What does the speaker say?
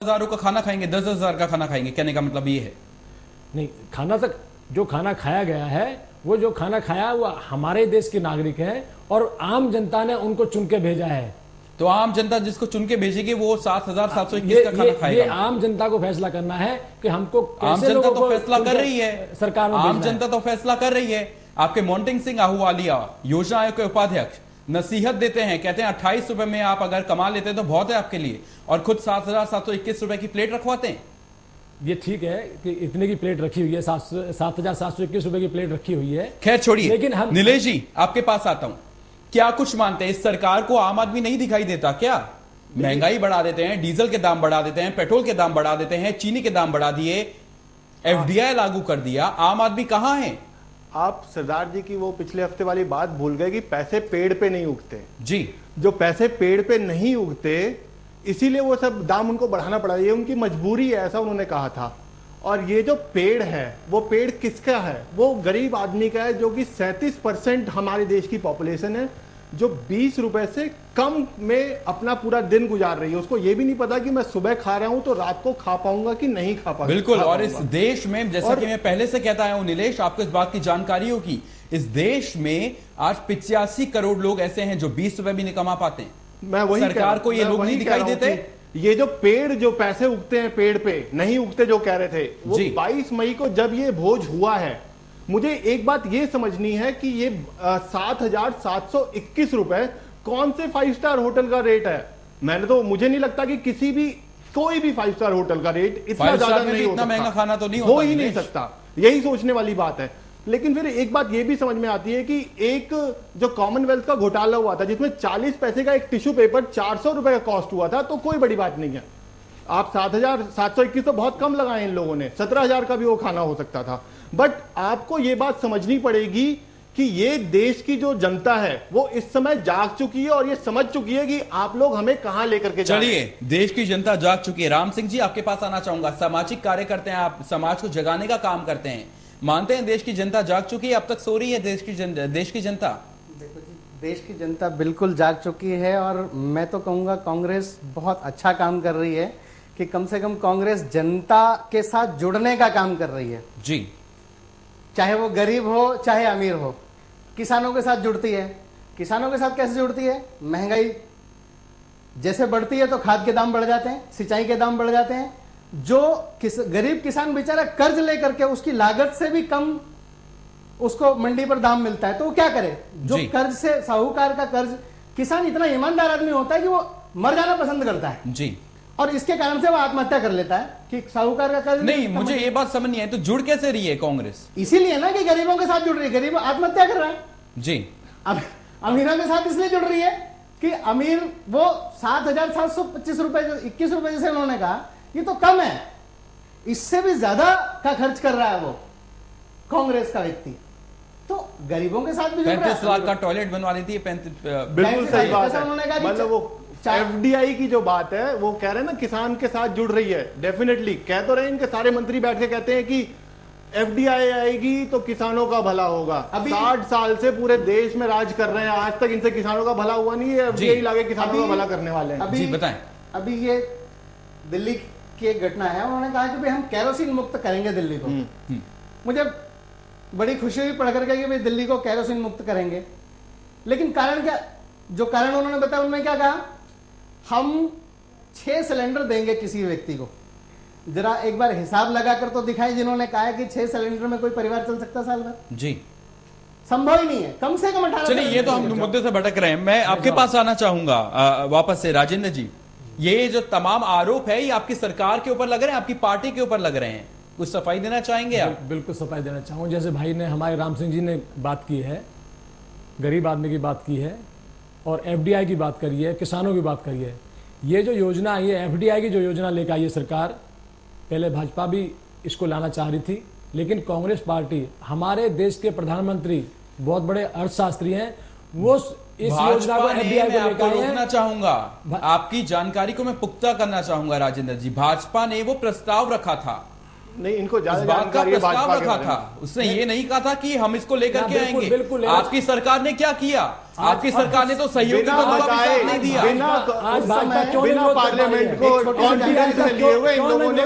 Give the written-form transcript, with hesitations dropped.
हजारों का खाना खाएंगे, 10,000 का खाना खाएंगे, कहने का मतलब ये है। नहीं, खाना तक जो खाना खाया गया है, वो जो खाना खाया वो हमारे देश के नागरिक हैं और आम जनता ने उनको चुन के भेजा है। तो आम जनता जिसको चुन के भेजेगी वो 7,721 का खाना खाएगा। ये आम जनता को फैसला करना है कि हमको आम जनता तो फैसला कर रही है, सरकार में आम जनता तो फैसला कर रही है। आपके मोन्टेग सिंह आहूवालिया योजना आयोग के उपाध्यक्ष नसीहत देते हैं, कहते हैं 28 रुपए में आप अगर कमा लेते हैं तो बहुत है आपके लिए, और खुद 7,721 रुपए की प्लेट रखवाते हैं। ये ठीक है कि इतने की प्लेट रखी हुई है, 7,721 रुपए की प्लेट रखी हुई है। खैर छोड़िए, लेकिन हम नीलेश जी आपके पास आता हूं, क्या कुछ मानते हैं इस सरकार को आम आदमी नहीं दिखाई देता क्या? महंगाई बढ़ा देते हैं, डीजल के दाम बढ़ा देते हैं, पेट्रोल के दाम बढ़ा देते हैं, चीनी के दाम बढ़ा दिए, एफडीआई लागू कर दिया, आम आदमी कहां है? आप सरदार जी की वो पिछले हफ्ते वाली बात भूल गए कि पैसे पेड़ पे नहीं उगते जी। जो पैसे पेड़ पे नहीं उगते इसीलिए वो सब दाम उनको बढ़ाना पड़ा, ये उनकी मजबूरी है, ऐसा उन्होंने कहा था। और ये जो पेड़ है वो पेड़ किसका है? वो गरीब आदमी का है, जो कि 37% हमारे देश की पॉपुलेशन है, जो 20 रुपए से कम में अपना पूरा दिन गुजार रही है। उसको ये भी नहीं पता कि मैं सुबह खा रहा हूं तो रात को खा पाऊंगा कि नहीं खा पाऊंगा। बिल्कुल। और इस देश में, जैसा कि मैं पहले से कहता आया हूं नीलेश, आपको इस बात की जानकारी होगी, इस देश में आज 85 करोड़ लोग ऐसे हैं जो 20 रुपए भी नहीं कमा पाते हैं। मैं वही सरकार को ये लोग नहीं दिखाई देते। ये जो पेड़, जो पैसे उगते हैं पेड़ पे नहीं उगते, जो कह रहे थे वो 22 मई को जब ये भोज हुआ है, मुझे एक बात ये समझनी है कि ये 7,721 रुपए कौन से 5 स्टार होटल का रेट है? मैंने तो, मुझे नहीं लगता कि किसी भी, कोई भी 5 स्टार होटल का रेट इतना ज्यादा नहीं हो सकता। महंगा खाना तो नहीं हो ही नहीं सकता, यही सोचने वाली बात है। लेकिन फिर एक बात ये भी समझ में आती है कि एक जो कॉमनवेल्थ का घोटाला हुआ था जिसमें 40 पैसे का एक टिश्यू पेपर 400 रुपए का कॉस्ट हुआ था, तो कोई बड़ी बात नहीं है। आप 7,721 तो बहुत कम लगाए इन लोगों ने, 17,000 का भी वो खाना हो सकता था। बट आपको ये बात समझनी पड़ेगी कि ये देश की जो जनता है वो इस समय जाग चुकी है और ये समझ चुकी है कि आप लोग हमें कहां लेकर के चलिए, देश की जनता जाग चुकी है। राम सिंह जी आपके पास आना चाहूंगा, सामाजिक कार्य करते हैं आप, समाज को जगाने का काम करते हैं, मानते हैं देश की जनता जाग चुकी है? अब तक सो रही है देश की जनता? देखो जी, देश की जनता बिल्कुल जाग चुकी है और मैं तो कहूंगा कांग्रेस बहुत अच्छा काम कर रही है कि कम से कम कांग्रेस जनता के साथ जुड़ने का काम कर रही है जी। चाहे वो गरीब हो चाहे अमीर हो, किसानों के साथ जुड़ती है। किसानों के साथ कैसे जुड़ती है? महंगाई जैसे बढ़ती है तो खाद के दाम बढ़ जाते हैं, सिंचाई के दाम बढ़ जाते हैं। जो गरीब किसान बेचारा कर्ज लेकर के उसकी लागत से भी कम उसको मंडी पर दाम मिलता है, तो वो क्या करे? जो कर्ज से, साहूकार का कर्ज, किसान इतना ईमानदार आदमी होता है कि वो मर जाना पसंद करता है जी, और इसके कारण से वो आत्महत्या कर लेता है कि साहूकार का कर्ज नहीं। मुझे ये बात समझ नहीं आई, तो जुड़ कैसे रही है कांग्रेस? इसीलिए ना कि गरीबों के साथ जुड़ रही है, गरीब आत्महत्या कर रहा है जी। अब अमीरों के साथ इसलिए जुड़ रही है कि अमीर वो 7,725 रुपए, 21 रुपए जैसे उन्होंने कहा, ये तो कम है, इससे भी ज्यादा का खर्च कर रहा है वो कांग्रेस का व्यक्ति। तो गरीबों के साथ भी 35 लाख का टॉयलेट बनवा देती है। बिल्कुल सही बात है। मतलब वो एफडीआई की जो बात है वो कह रहे हैं ना, किसान के साथ जुड़ रही है। डेफिनेटली कह तो रहे हैं, इनके सारे मंत्री बैठ के कहते हैं कि एफडीआई आएगी तो किसानों का भला होगा। अभी 60 साल से पूरे देश में राज कर रहे हैं, आज तक इनसे किसानों का भला हुआ नहीं है। एफडीआई लाके किसानों का भला करने वाले हैं। जी बताएं। अभी ये दिल्ली की एक घटना है, उन्होंने कहा कि भाई हम केरोसिन मुक्त करेंगे दिल्ली को। मुझे बड़ी खुशी हुई पढ़ करके कि भाई दिल्ली को केरोसिन मुक्त करेंगे, लेकिन कारण क्या? जो कारण उन्होंने बताया उनमें क्या कहा? हम 6 सिलेंडर देंगे किसी व्यक्ति को। जरा एक बार हिसाब लगाकर तो दिखाएं, जिन्होंने कहा है कि 6 सिलेंडर में कोई परिवार चल सकता साल भर? जी संभव ही नहीं है। कम से कम 18। चलिए, ये तो हम मुद्दे से भटक रहे हैं। मैं आपके पास आना चाहूंगा वापस से, राजेंद्र जी। ये जो तमाम आरोप है ये आपकी सरकार के ऊपर लग रहे हैं, आपकी पार्टी के ऊपर लग रहे हैं, कुछ सफाई देना चाहेंगे आप? बिल्कुल सफाई देना चाहूंगा। जैसे भाई ने, हमारे राम सिंह जी ने बात की है, गरीब आदमी की बात की है और एफडीआई की बात करी है, किसानों की बात करी है। ये जो योजना आई है, एफडीआई की जो योजना लेकर आई है सरकार, पहले भाजपा भी इसको लाना चाह रही थी, लेकिन कांग्रेस पार्टी, हमारे देश के प्रधानमंत्री बहुत बड़े अर्थशास्त्री हैं, वो इस योजना को एफडीआई को लेकर रोकना चाहूंगा। आपकी जानकारी को मैं पुख्ता करना चाहूंगा राजेंद्र जी। भाजपा ने वो प्रस्ताव रखा था, नहीं, इनको ज्यादा बात का प्रस्ताव रखा था, में। उसने ये नहीं कहा था कि हम इसको लेकर के आएंगे। आपकी सरकार ने क्या किया? आपकी सरकार ने तो सहयोगी बिना को भी बताए, साथ नहीं दिया। बिना आज भाजपा क्यों नहीं बिना विरोध कर पा रही पार्लियामेंट है? को कॉन्फिडेंस में लिए हुए इन लोगों ने